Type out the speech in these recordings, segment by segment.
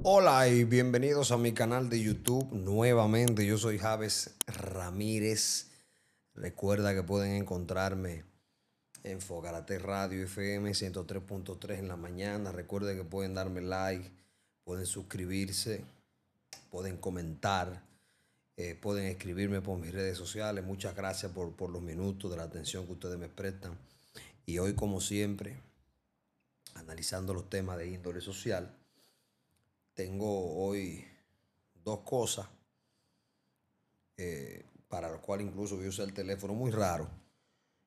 Hola y bienvenidos a mi canal de YouTube. Nuevamente, yo soy Javes Ramírez. Recuerda que pueden encontrarme en Fogarate Radio FM 103.3 en la mañana. Recuerden que pueden darme like, pueden suscribirse, pueden comentar, pueden escribirme por mis redes sociales. Muchas gracias por los minutos de la atención que ustedes me prestan. Y hoy, como siempre, analizando los temas de índole social. Tengo hoy dos cosas para las cuales incluso voy a usar el teléfono. Muy raro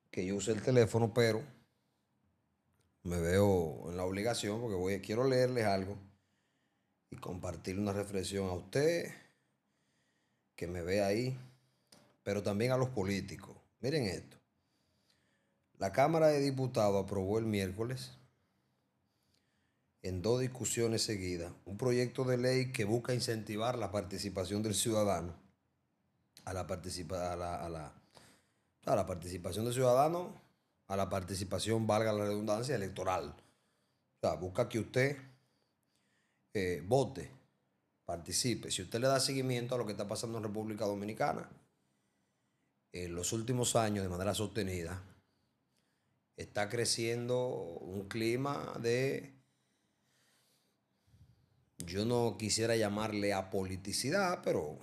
que yo use el teléfono, pero me veo en la obligación porque quiero leerles algo y compartir una reflexión a usted que me ve ahí, pero también a los políticos. Miren esto. La Cámara de Diputados aprobó el miércoles, en dos discusiones seguidas, un proyecto de ley que busca incentivar la participación del ciudadano a la, participa- a la participación del ciudadano, a la participación, valga la redundancia, electoral. O sea, busca que usted vote, participe. Si usted le da seguimiento a lo que está pasando en República Dominicana, en los últimos años, de manera sostenida, está creciendo un clima de, yo no quisiera llamarle apoliticidad, pero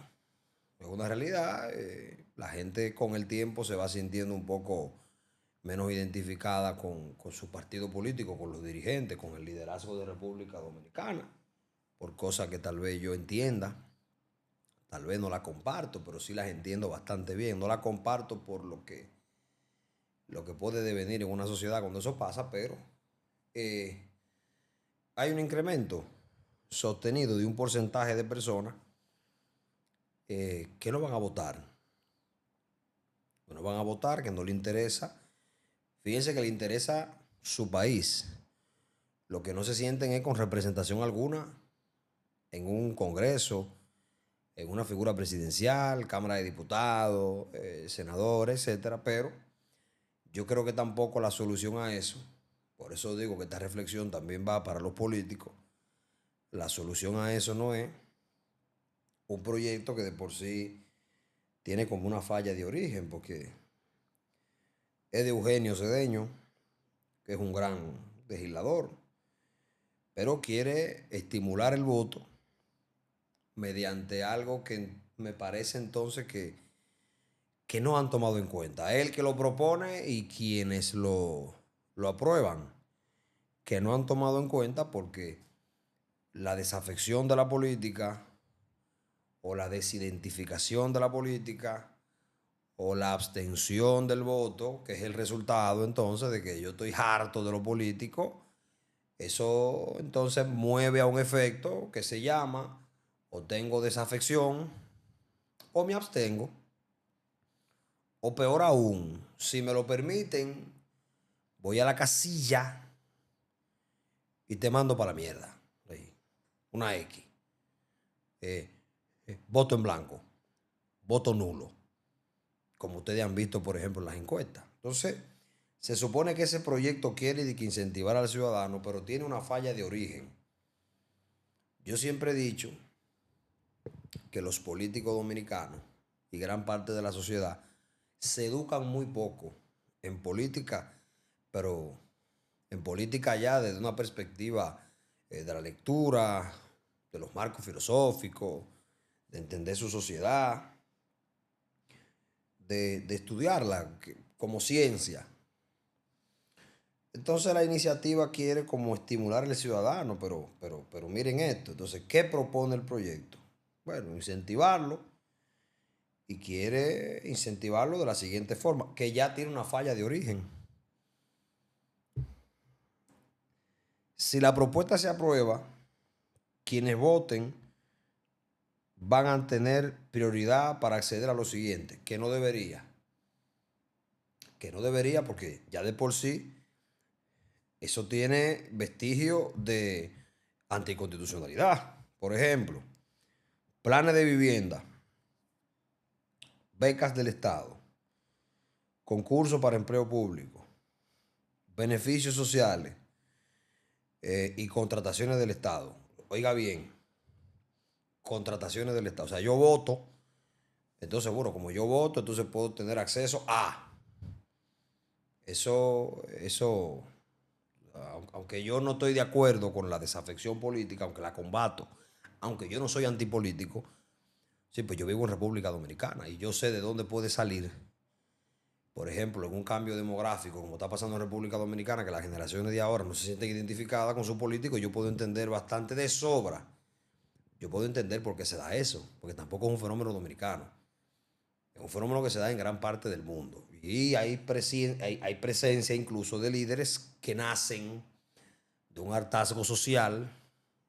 es una realidad. La gente con el tiempo se va sintiendo un poco menos identificada con su partido político, con los dirigentes, con el liderazgo de República Dominicana, por cosas que tal vez yo entienda, tal vez no la comparto, pero sí las entiendo bastante bien. No la comparto por lo que puede devenir en una sociedad cuando eso pasa, pero eh, hay un incremento sostenido de un porcentaje de personas que no van a votar. No van a votar, que no le interesa. Fíjense que le interesa su país. Lo que no se sienten es con representación alguna en un congreso, en una figura presidencial, Cámara de Diputados, senadores, etcétera. Pero yo creo que tampoco la solución a eso, por eso digo que esta reflexión también va para los políticos, la solución a eso no es un proyecto que de por sí tiene como una falla de origen, porque es de Eugenio Cedeño, que es un gran legislador, pero quiere estimular el voto mediante algo que me parece entonces que no han tomado en cuenta. Él que lo propone y quienes lo aprueban, que no han tomado en cuenta porque la desafección de la política o la desidentificación de la política o la abstención del voto, que es el resultado entonces de que yo estoy harto de lo político, eso entonces mueve a un efecto que se llama o tengo desafección o me abstengo. O peor aún, si me lo permiten, voy a la casilla y te mando para la mierda. Ahí, una X. Eh, voto en blanco. Voto nulo. Como ustedes han visto, por ejemplo, en las encuestas. Entonces, se supone que ese proyecto quiere incentivar al ciudadano, pero tiene una falla de origen. Yo siempre he dicho que los políticos dominicanos y gran parte de la sociedad se educan muy poco en política, pero en política ya desde una perspectiva de la lectura, de los marcos filosóficos, de entender su sociedad, de estudiarla como ciencia. Entonces la iniciativa quiere como estimular al ciudadano, pero miren esto. Entonces, ¿qué propone el proyecto? Bueno, incentivarlo, y quiere incentivarlo de la siguiente forma, que ya tiene una falla de origen. Si la propuesta se aprueba, quienes voten van a tener prioridad para acceder a lo siguiente, que no debería porque ya de por sí eso tiene vestigio de anticonstitucionalidad. Por ejemplo, planes de vivienda, becas del Estado, concursos para empleo público, beneficios sociales y contrataciones del Estado. Oiga bien, contrataciones del Estado. O sea, yo voto, entonces, bueno, como yo voto, entonces puedo tener acceso a eso, aunque yo no estoy de acuerdo con la desafección política, aunque la combato, aunque yo no soy antipolítico, sí, pues yo vivo en República Dominicana y yo sé de dónde puede salir, por ejemplo, en un cambio demográfico, como está pasando en República Dominicana, que las generaciones de ahora no se sienten identificadas con su político, yo puedo entender bastante de sobra. Yo puedo entender por qué se da eso, porque tampoco es un fenómeno dominicano. Es un fenómeno que se da en gran parte del mundo. Y hay presencia incluso de líderes que nacen de un hartazgo social,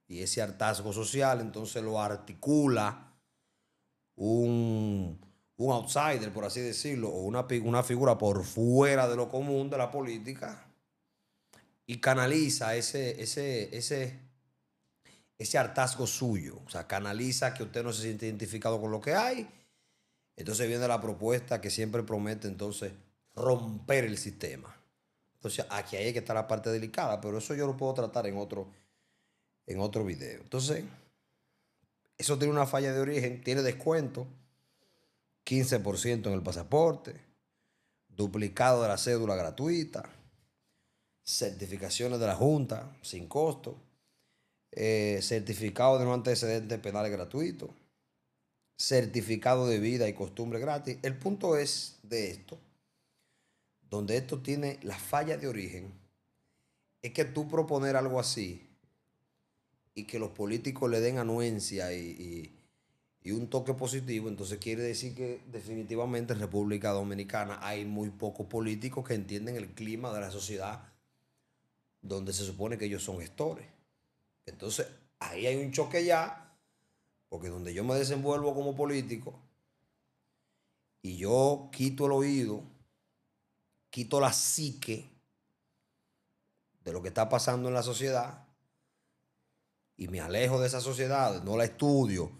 y ese hartazgo social entonces lo articula un, un outsider, por así decirlo, o una figura por fuera de lo común de la política, y canaliza ese hartazgo suyo. O sea, canaliza que usted no se siente identificado con lo que hay. Entonces viene la propuesta que siempre promete entonces romper el sistema. Entonces aquí hay que estar la parte delicada, pero eso yo lo puedo tratar en otro video. Entonces, eso tiene una falla de origen, tiene descuento, 15% en el pasaporte, duplicado de la cédula gratuita, certificaciones de la Junta sin costo, certificado de no antecedentes penales gratuitos, certificado de vida y costumbre gratis. El punto es de esto, donde esto tiene la falla de origen, es que tú proponer algo así y que los políticos le den anuencia y un toque positivo, entonces quiere decir que definitivamente en República Dominicana hay muy pocos políticos que entienden el clima de la sociedad donde se supone que ellos son gestores. Entonces ahí hay un choque ya, porque donde yo me desenvuelvo como político y yo quito el oído, quito la psique de lo que está pasando en la sociedad y me alejo de esa sociedad, no la estudio,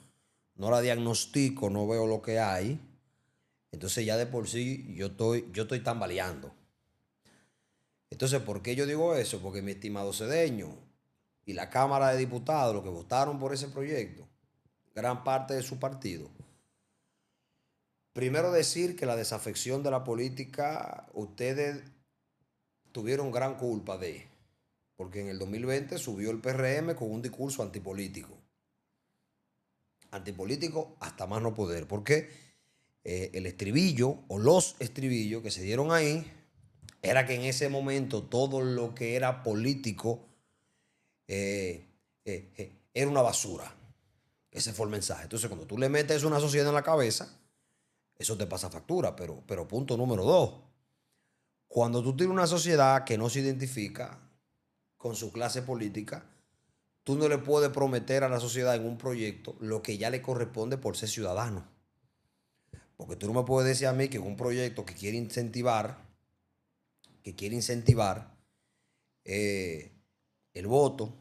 no la diagnostico, no veo lo que hay, entonces ya de por sí yo estoy tambaleando. Entonces, ¿por qué yo digo eso? Porque mi estimado Cedeño y la Cámara de Diputados, los que votaron por ese proyecto, gran parte de su partido, primero decir que la desafección de la política, ustedes tuvieron gran culpa de, porque en el 2020 subió el PRM con un discurso antipolítico. Antipolítico hasta más no poder, porque el estribillo o los estribillos que se dieron ahí era que en ese momento todo lo que era político era una basura. Ese fue el mensaje. Entonces, cuando tú le metes una sociedad en la cabeza, eso te pasa factura. Pero punto número dos, cuando tú tienes una sociedad que no se identifica con su clase política, tú no le puedes prometer a la sociedad en un proyecto lo que ya le corresponde por ser ciudadano. Porque tú no me puedes decir a mí que en un proyecto que quiere incentivar el voto,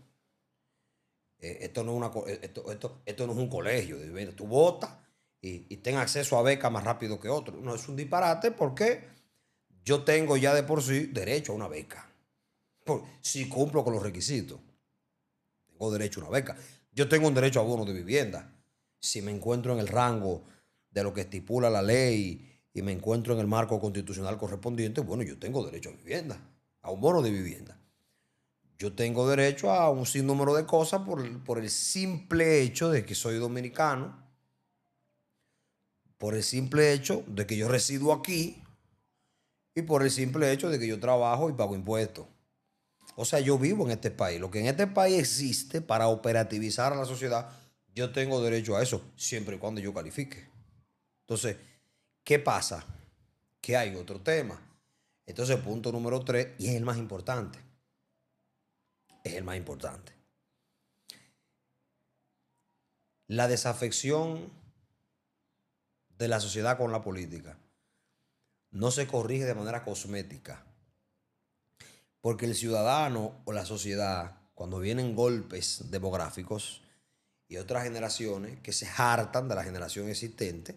esto no es un colegio. Tú votas y ten acceso a becas más rápido que otro. No, es un disparate porque yo tengo ya de por sí derecho a una beca. Si cumplo con los requisitos, tengo derecho a una beca. Yo tengo un derecho a bono de vivienda. Si me encuentro en el rango de lo que estipula la ley y me encuentro en el marco constitucional correspondiente, bueno, yo tengo derecho a vivienda, a un bono de vivienda. Yo tengo derecho a un sinnúmero de cosas por el simple hecho de que soy dominicano, por el simple hecho de que yo resido aquí y por el simple hecho de que yo trabajo y pago impuestos. O sea, yo vivo en este país. Lo que en este país existe para operativizar a la sociedad, yo tengo derecho a eso, siempre y cuando yo califique. Entonces, ¿qué pasa? Que hay otro tema. Entonces, punto número 3, y es el más importante. Es el más importante. La desafección de la sociedad con la política no se corrige de manera cosmética. Porque el ciudadano o la sociedad, cuando vienen golpes demográficos y otras generaciones que se hartan de la generación existente,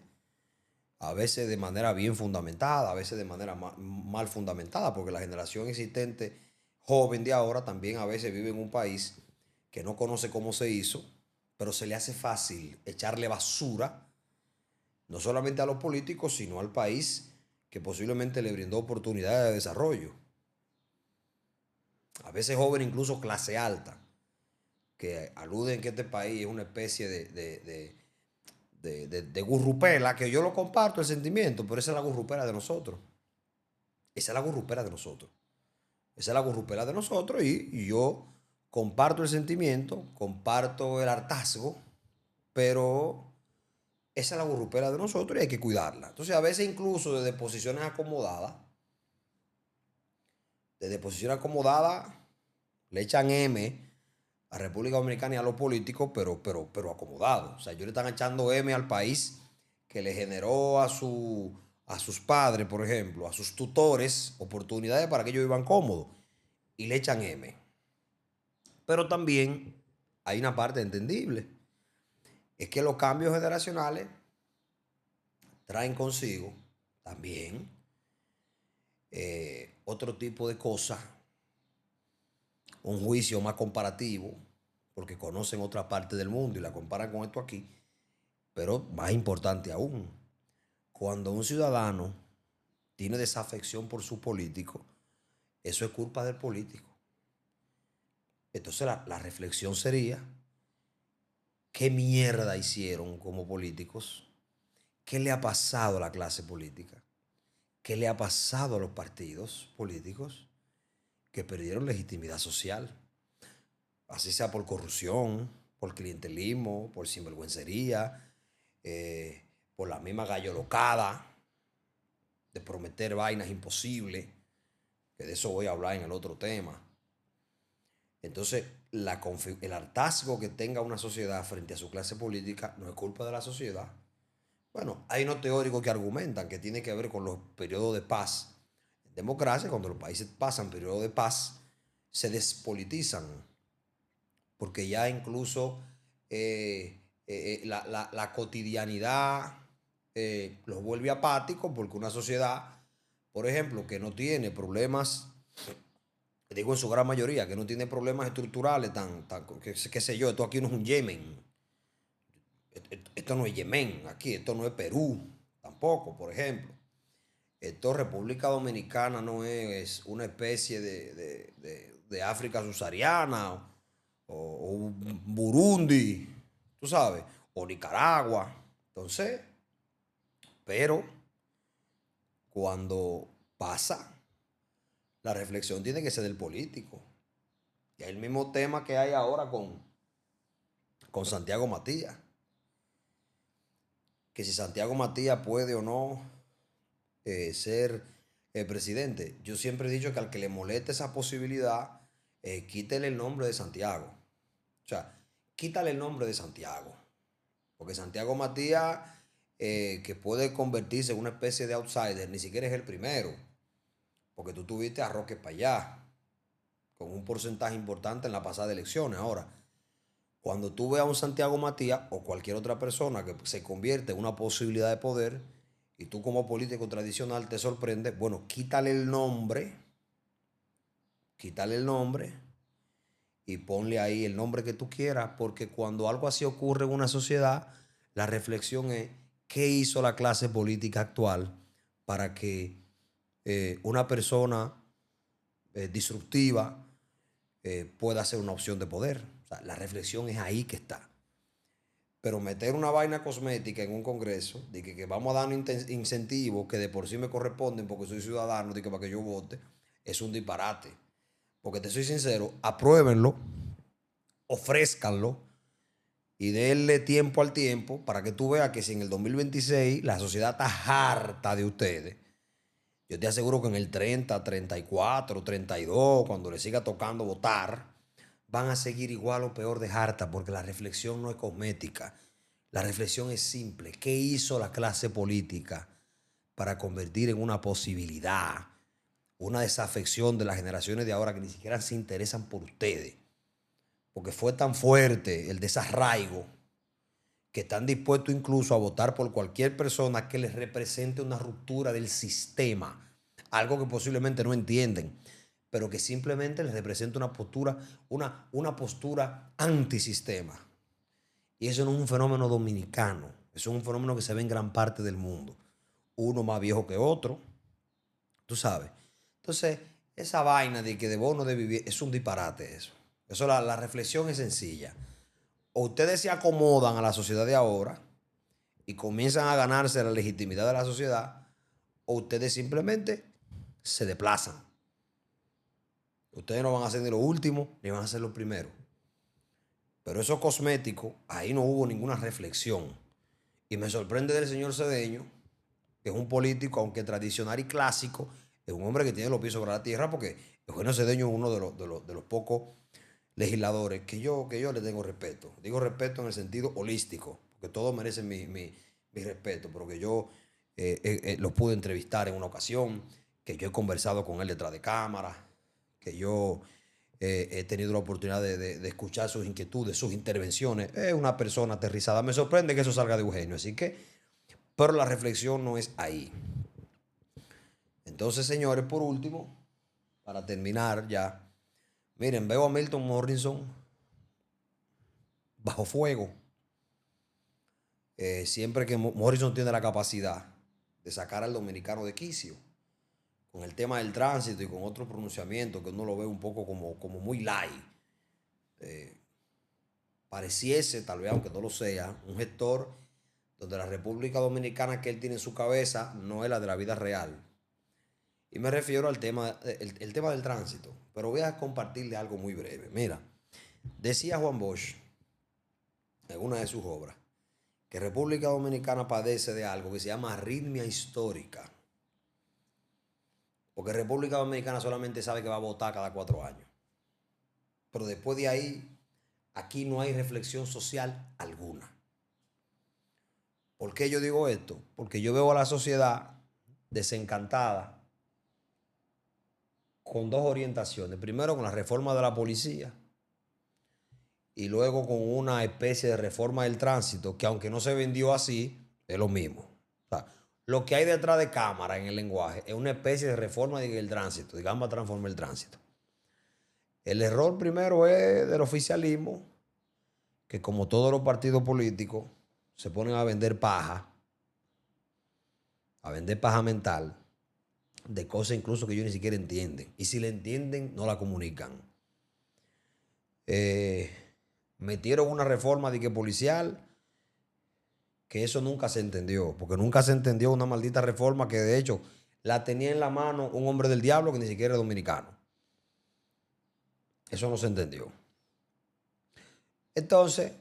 a veces de manera bien fundamentada, a veces de manera mal fundamentada, porque la generación existente joven de ahora también a veces vive en un país que no conoce cómo se hizo pero se le hace fácil echarle basura, no solamente a los políticos, sino al país que posiblemente le brindó oportunidades de desarrollo. A veces jóvenes, incluso clase alta, que aluden que este país es una especie de gurrupela, que yo lo comparto el sentimiento, pero esa es la gurrupela de nosotros. Esa es la gurrupela de nosotros. Esa es la gurrupela de nosotros y yo comparto el sentimiento, comparto el hartazgo, pero esa es la gurrupela de nosotros y hay que cuidarla. Entonces, a veces incluso desde posiciones acomodadas, le echan M a República Dominicana y a los políticos, pero acomodados. O sea, ellos le están echando M al país que le generó a sus padres, por ejemplo, a sus tutores, oportunidades para que ellos vivan cómodos. Y le echan M. Pero también hay una parte entendible. Es que los cambios generacionales traen consigo también otro tipo de cosas, un juicio más comparativo, porque conocen otra parte del mundo y la comparan con esto aquí. Pero más importante aún, cuando un ciudadano tiene desafección por su político, eso es culpa del político. Entonces la reflexión sería, ¿qué mierda hicieron como políticos? ¿Qué le ha pasado a la clase política? ¿Qué le ha pasado a los partidos políticos que perdieron legitimidad social? Así sea por corrupción, por clientelismo, por sinvergüencería, por la misma gallolocada de prometer vainas imposibles, que de eso voy a hablar en el otro tema. Entonces, el hartazgo que tenga una sociedad frente a su clase política no es culpa de la sociedad. Bueno, hay unos teóricos que argumentan que tiene que ver con los periodos de paz. En democracia, cuando los países pasan periodos de paz, se despolitizan, porque ya incluso la cotidianidad los vuelve apáticos, porque una sociedad, por ejemplo, que no tiene problemas, digo en su gran mayoría, que no tiene problemas estructurales, qué sé yo, esto aquí no es un Yemen, esto no es Yemen, aquí, esto no es Perú, tampoco, por ejemplo. Esto República Dominicana no es una especie de África subsahariana o Burundi, tú sabes, o Nicaragua. Entonces, pero cuando pasa, la reflexión tiene que ser del político. Y es el mismo tema que hay ahora con Santiago Matías. Que si Santiago Matías puede o no ser presidente. Yo siempre he dicho que al que le moleste esa posibilidad, quítele el nombre de Santiago. O sea, quítale el nombre de Santiago. Porque Santiago Matías, que puede convertirse en una especie de outsider, ni siquiera es el primero. Porque tú tuviste a Roque Payá, con un porcentaje importante en la pasada elecciones. Ahora, cuando tú veas a un Santiago Matías o cualquier otra persona que se convierte en una posibilidad de poder y tú como político tradicional te sorprende, bueno, quítale el nombre y ponle ahí el nombre que tú quieras, porque cuando algo así ocurre en una sociedad, la reflexión es qué hizo la clase política actual para que una persona disruptiva pueda ser una opción de poder. O sea, la reflexión es ahí que está. Pero meter una vaina cosmética en un congreso, de que vamos a dar incentivos que de por sí me corresponden porque soy ciudadano, de que para que yo vote, es un disparate. Porque te soy sincero, apruébenlo, ofrézcanlo y denle tiempo al tiempo para que tú veas que si en el 2026 la sociedad está harta de ustedes, yo te aseguro que en el 30, 34, 32, cuando le siga tocando votar, van a seguir igual o peor de harta, porque la reflexión no es cosmética. La reflexión es simple. ¿Qué hizo la clase política para convertir en una posibilidad una desafección de las generaciones de ahora que ni siquiera se interesan por ustedes? Porque fue tan fuerte el desarraigo que están dispuestos incluso a votar por cualquier persona que les represente una ruptura del sistema, algo que posiblemente no entienden, pero que simplemente les representa una postura antisistema. Y eso no es un fenómeno dominicano. Eso es un fenómeno que se ve en gran parte del mundo. Uno más viejo que otro, tú sabes. Entonces, esa vaina de que de bono de vivir es un disparate eso. Eso la reflexión es sencilla. O ustedes se acomodan a la sociedad de ahora y comienzan a ganarse la legitimidad de la sociedad, o ustedes simplemente se desplazan. Ustedes no van a ser ni los últimos ni van a ser los primeros. Pero eso cosmético, ahí no hubo ninguna reflexión. Y me sorprende del señor Cedeño, que es un político, aunque tradicional y clásico, es un hombre que tiene los pies sobre la tierra, porque Eugenio Cedeño es uno de los pocos legisladores que yo le tengo respeto. Digo respeto en el sentido holístico, porque todos merecen mi respeto, pero que yo lo pude entrevistar en una ocasión, que yo he conversado con él detrás de cámara, que yo he tenido la oportunidad de escuchar sus inquietudes, sus intervenciones. Es una persona aterrizada. Me sorprende que eso salga de Eugenio, así que, pero la reflexión no es ahí. Entonces, señores, por último, para terminar ya, miren, veo a Milton Morrison bajo fuego. Siempre que Morrison tiene la capacidad de sacar al dominicano de quicio, con el tema del tránsito y con otros pronunciamientos que uno lo ve un poco como muy light. Pareciese, tal vez aunque no lo sea, un gestor donde la República Dominicana que él tiene en su cabeza no es la de la vida real. Y me refiero al tema, el tema del tránsito. Pero voy a compartirle algo muy breve. Mira, decía Juan Bosch en una de sus obras que República Dominicana padece de algo que se llama arritmia histórica. Porque República Dominicana solamente sabe que va a votar cada 4 años. Pero después de ahí, aquí no hay reflexión social alguna. ¿Por qué yo digo esto? Porque yo veo a la sociedad desencantada con dos orientaciones. Primero con la reforma de la policía y luego con una especie de reforma del tránsito que aunque no se vendió así, es lo mismo. O sea, lo que hay detrás de cámara en el lenguaje es una especie de reforma del tránsito, digamos, transformar el tránsito. El error primero es del oficialismo, que como todos los partidos políticos se ponen a vender paja mental, de cosas incluso que ellos ni siquiera entienden. Y si la entienden, no la comunican. Metieron una reforma de que policial, que eso nunca se entendió, porque nunca se entendió una maldita reforma que de hecho la tenía en la mano un hombre del diablo que ni siquiera es dominicano. Eso no se entendió. Entonces,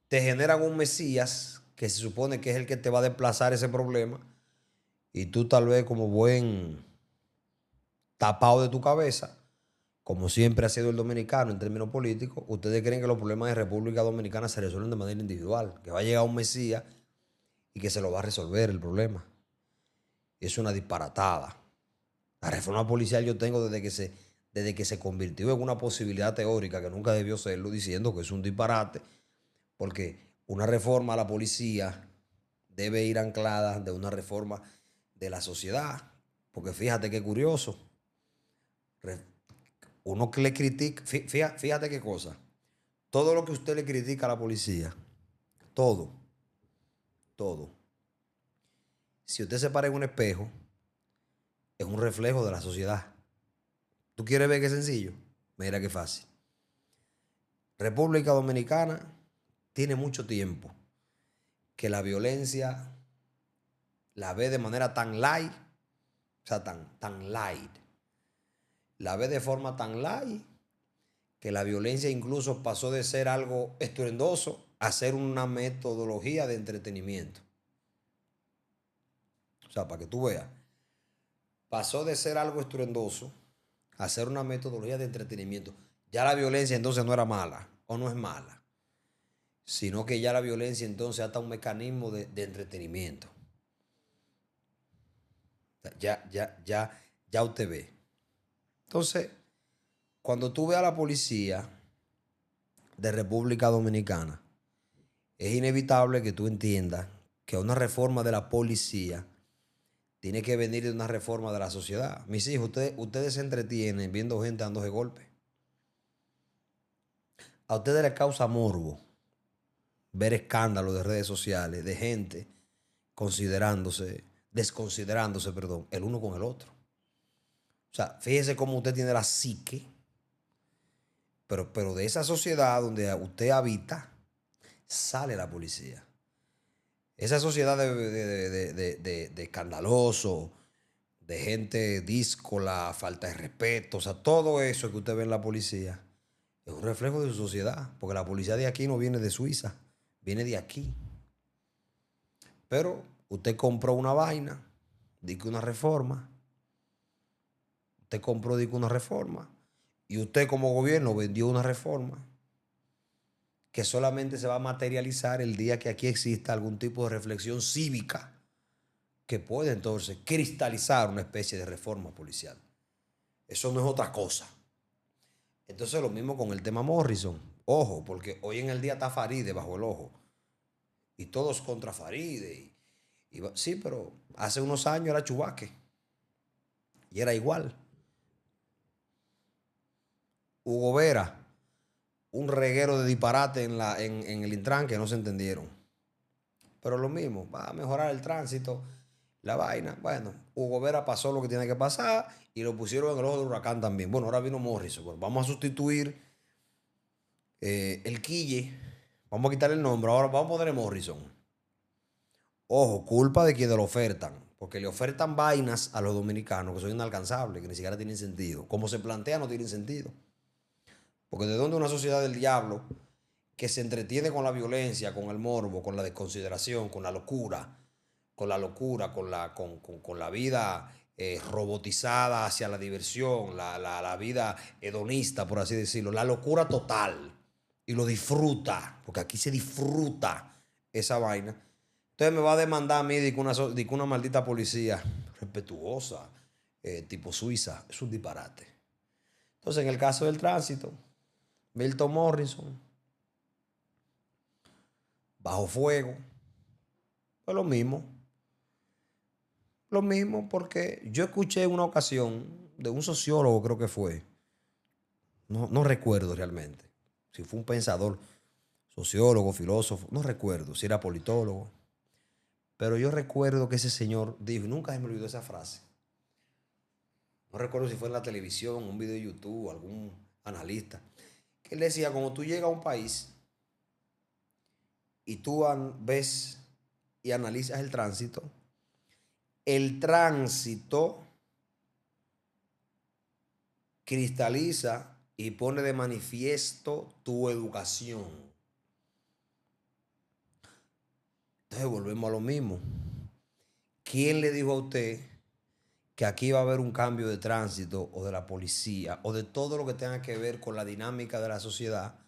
te generan un Mesías que se supone que es el que te va a desplazar ese problema y tú tal vez como buen tapado de tu cabeza, como siempre ha sido el dominicano en términos políticos, ustedes creen que los problemas de República Dominicana se resuelven de manera individual, que va a llegar un Mesías y que se lo va a resolver el problema. Es una disparatada. La reforma policial yo tengo desde que se convirtió en una posibilidad teórica que nunca debió serlo, diciendo que es un disparate, porque una reforma a la policía debe ir anclada de una reforma de la sociedad. Porque fíjate qué curioso. Uno que le critica, fíjate qué cosa. Todo lo que usted le critica a la policía, todo. Si usted se para en un espejo, es un reflejo de la sociedad. ¿Tú quieres ver qué sencillo? Mira qué fácil. República Dominicana tiene mucho tiempo que la violencia la ve de manera tan light, o sea, tan light. La ve de forma tan light que la violencia incluso pasó de ser algo estruendoso a ser una metodología de entretenimiento. O sea, para que tú veas, pasó de ser algo estruendoso a ser una metodología de entretenimiento. Ya la violencia entonces no era mala o no es mala, sino que ya la violencia entonces hasta un mecanismo de entretenimiento. Ya usted ve. Entonces, cuando tú ves a la policía de República Dominicana, es inevitable que tú entiendas que una reforma de la policía tiene que venir de una reforma de la sociedad. Mis hijos, ustedes se entretienen viendo gente dándose golpes. A ustedes les causa morbo ver escándalos de redes sociales de gente desconsiderándose, perdón, el uno con el otro. O sea, fíjese cómo usted tiene la psique, pero de esa sociedad donde usted habita, sale la policía. Esa sociedad de escandaloso, de gente díscola, falta de respeto, o sea, todo eso que usted ve en la policía es un reflejo de su sociedad, porque la policía de aquí no viene de Suiza, viene de aquí. Pero usted compró una vaina, dice una reforma, usted compró, dice una reforma, y usted como gobierno vendió una reforma que solamente se va a materializar el día que aquí exista algún tipo de reflexión cívica que puede entonces cristalizar una especie de reforma policial. Eso no es otra cosa. Entonces lo mismo con el tema Morrison. Ojo, porque hoy en el día está Faride bajo el ojo. Y todos contra Faride. Sí, pero hace unos años era Chubaque. Y era igual. Hugo Vera, un reguero de disparate en el Intran que no se entendieron. Pero lo mismo, va a mejorar el tránsito, la vaina. Bueno, Hugo Vera pasó lo que tiene que pasar y lo pusieron en el ojo del huracán también. Bueno, ahora vino Morrison. Bueno, vamos a sustituir el Quille. Vamos a quitarle el nombre. Ahora vamos a ponerle Morrison. Ojo, culpa de quienes lo ofertan. Porque le ofertan vainas a los dominicanos que son inalcanzables, que ni siquiera tienen sentido. Como se plantea, no tienen sentido. Porque de dónde una sociedad del diablo que se entretiene con la violencia, con el morbo, con la desconsideración, con la locura, con la vida robotizada hacia la diversión, la vida hedonista, por así decirlo, la locura total, y lo disfruta, porque aquí se disfruta esa vaina. Entonces me va a demandar a mí de que una maldita policía respetuosa, tipo Suiza, es un disparate. Entonces, en el caso del tránsito, Milton Morrison, bajo fuego, pues lo mismo. Lo mismo porque yo escuché en una ocasión de un sociólogo, creo que fue, no recuerdo realmente, si fue un pensador, sociólogo, filósofo, no recuerdo, si era politólogo, pero yo recuerdo que ese señor dijo, y nunca se me olvidó esa frase, no recuerdo si fue en la televisión, un video de YouTube, algún analista, que él decía, cuando tú llegas a un país y tú ves y analizas el tránsito cristaliza y pone de manifiesto tu educación. Entonces volvemos a lo mismo. ¿Quién le dijo a usted que aquí va a haber un cambio de tránsito o de la policía o de todo lo que tenga que ver con la dinámica de la sociedad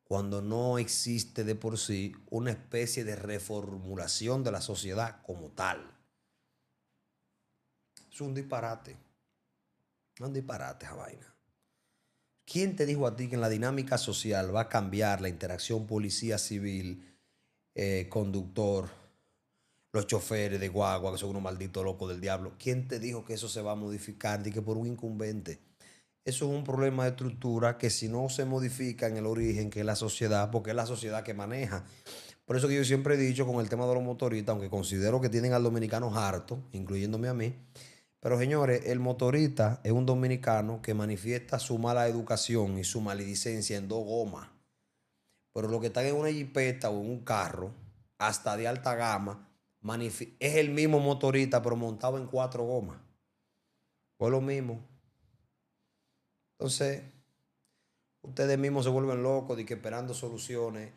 cuando no existe de por sí una especie de reformulación de la sociedad como tal? Es un disparate. Un disparate esa vaina. ¿Quién te dijo a ti que en la dinámica social va a cambiar la interacción policía civil, conductor, los choferes de guagua, que son unos malditos locos del diablo? ¿Quién te dijo que eso se va a modificar? Ni que por un incumbente. Eso es un problema de estructura que si no se modifica en el origen, que es la sociedad, porque es la sociedad que maneja. Por eso que yo siempre he dicho con el tema de los motoristas, aunque considero que tienen al dominicano harto, incluyéndome a mí, pero señores, el motorista es un dominicano que manifiesta su mala educación y su maledicencia en dos gomas. Pero los que están en una jipeta o en un carro, hasta de alta gama, es el mismo motorista, pero montado en cuatro gomas. Pues lo mismo. Entonces, ustedes mismos se vuelven locos de que esperando soluciones,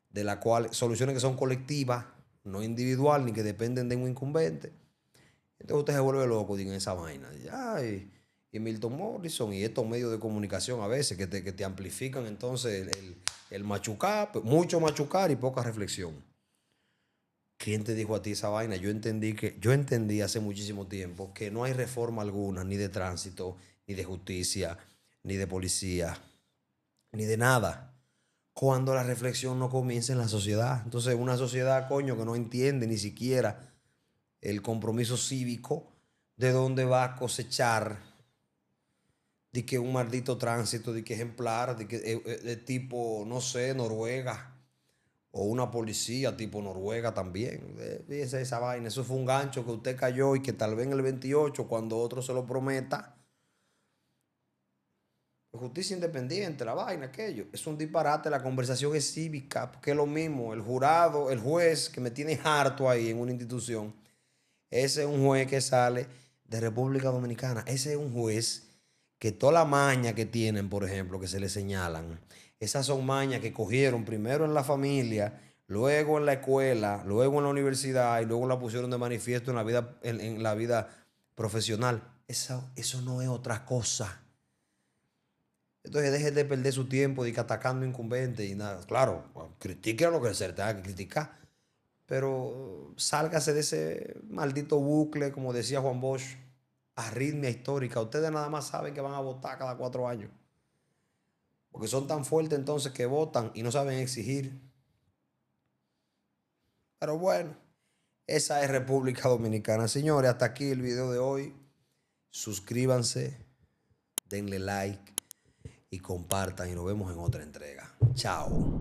de la cual, soluciones que son colectivas, no individual, ni que dependen de un incumbente. Entonces usted se vuelve loco en esa vaina. Y Milton Morrison y estos medios de comunicación a veces que te amplifican entonces el machucar, mucho machucar y poca reflexión. ¿Quién te dijo a ti esa vaina? Yo entendí hace muchísimo tiempo que no hay reforma alguna, ni de tránsito, ni de justicia, ni de policía, ni de nada, cuando la reflexión no comienza en la sociedad. Entonces, una sociedad, coño, que no entiende ni siquiera el compromiso cívico de dónde va a cosechar de que un maldito tránsito, de que ejemplar, de tipo, no sé, Noruega o una policía tipo Noruega también. Fíjese esa vaina, eso fue un gancho que usted cayó y que tal vez en el 28, cuando otro se lo prometa, justicia independiente, la vaina, aquello. Es un disparate, la conversación es cívica, porque es lo mismo. El jurado, el juez que me tiene harto ahí en una institución, ese es un juez que sale de República Dominicana. Ese es un juez que toda la maña que tienen, por ejemplo, que se le señalan, esas son mañas que cogieron primero en la familia, luego en la escuela, luego en la universidad y luego la pusieron de manifiesto en la vida profesional. Eso no es otra cosa. Entonces deje de perder su tiempo de que atacando incumbentes y nada. Claro, critique lo que se le tenga que criticar, pero sálgase de ese maldito bucle, como decía Juan Bosch, arritmia histórica. Ustedes nada más saben que van a votar cada 4 años, porque son tan fuertes entonces que votan y no saben exigir. Pero bueno, esa es República Dominicana. Señores, hasta aquí el video de hoy. Suscríbanse, denle like y compartan y nos vemos en otra entrega. Chao.